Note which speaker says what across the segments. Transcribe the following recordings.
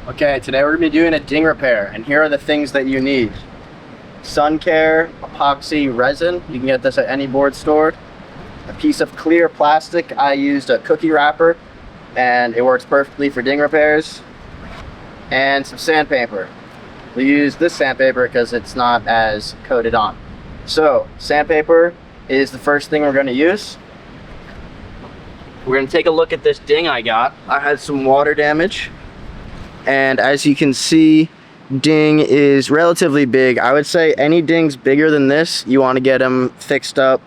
Speaker 1: Okay, today we're going to be doing a ding repair, and here are the things that you need. Sun care, epoxy resin, you can get this at any board store. A piece of clear plastic, I used a cookie wrapper, and it works perfectly for ding repairs. And some sandpaper. We use this sandpaper because it's not as coated on. So, sandpaper is the first thing we're going to use. We're going to take a look at this ding I got. I had some water damage. And as you can see, ding is relatively big. I would say any dings bigger than this, you want to get them fixed up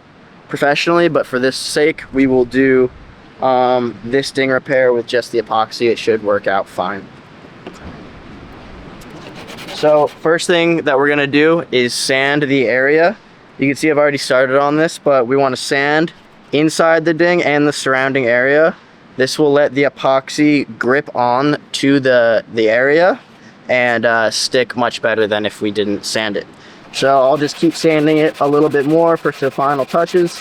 Speaker 1: professionally, but for this sake, we will do this ding repair with just the epoxy. It should work out fine. So first thing that we're gonna do is sand the area. You can see I've already started on this, but we want to sand inside the ding and the surrounding area. This will let the epoxy grip on to the area and stick much better than if we didn't sand it. So I'll just keep sanding it a little bit more for the final touches.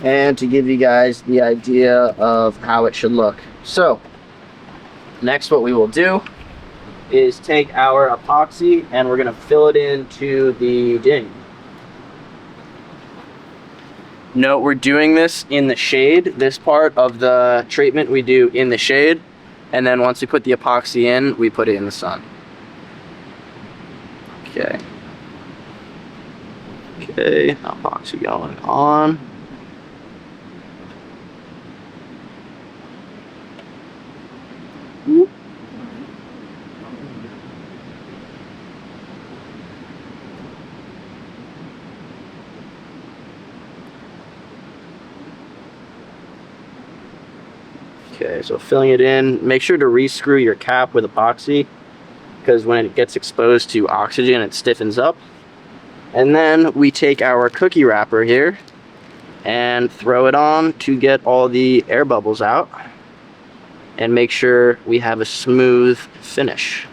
Speaker 1: And to give you guys the idea of how it should look. So next what we will do is take our epoxy and we're going to fill it into the ding. Note we're doing this in the shade. This part of the treatment we do in the shade, and then once we put the epoxy in, we put it in the sun. Okay, epoxy going on. Okay, so filling it in, make sure to re-screw your cap with epoxy because when it gets exposed to oxygen, it stiffens up. And then we take our cookie wrapper here and throw it on to get all the air bubbles out and make sure we have a smooth finish.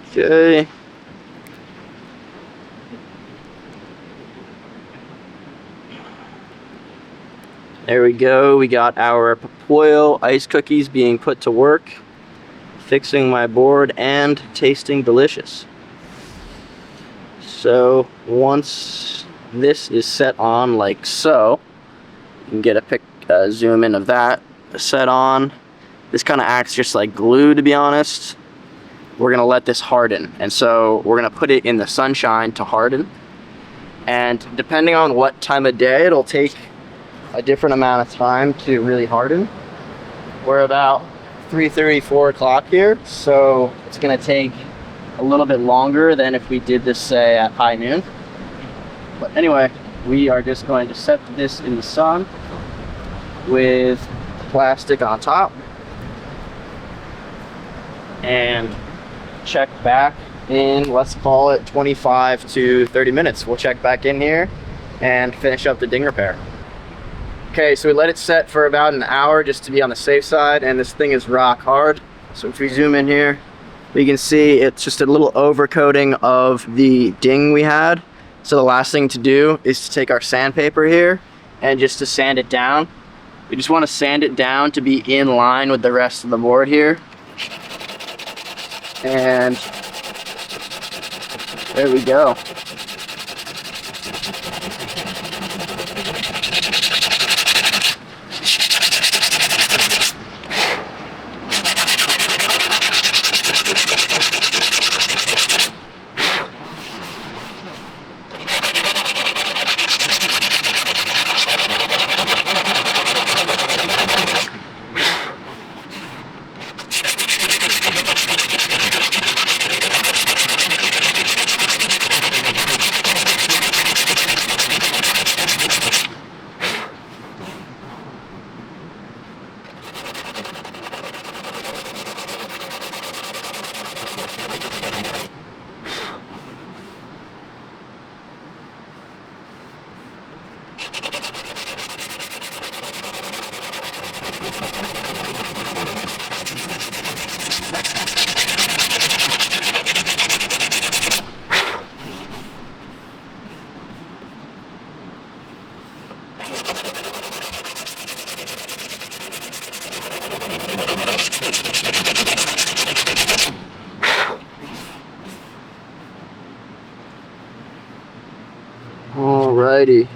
Speaker 1: Okay. There we go, we got our Papoil ice cookies being put to work, fixing my board and tasting delicious. So once this is set on like so, you can get a zoom in of that, set on. This kind of acts just like glue, to be honest. We're gonna let this harden, and so we're gonna put it in the sunshine to harden. And depending on what time of day, it'll take a different amount of time to really harden. We're about 3:30, 4 o'clock here, so it's gonna take a little bit longer than if we did this, say, at high noon. But anyway, we are just going to set this in the sun with plastic on top and check back in, let's call it 25 to 30 minutes. We'll check back in here and finish up the ding repair. Okay, so we let it set for about an hour just to be on the safe side, and this thing is rock hard. So if we zoom in here, we can see it's just a little overcoating of the ding we had. So the last thing to do is to take our sandpaper here and just to sand it down. We just want to sand it down to be in line with the rest of the board here. And there we go. Alrighty.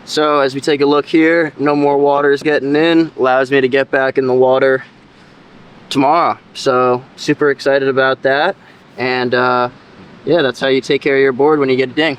Speaker 1: So as we take a look here, no more water is getting in. Allows me to get back in the water tomorrow. So super excited about that. And yeah, that's how you take care of your board when you get a ding.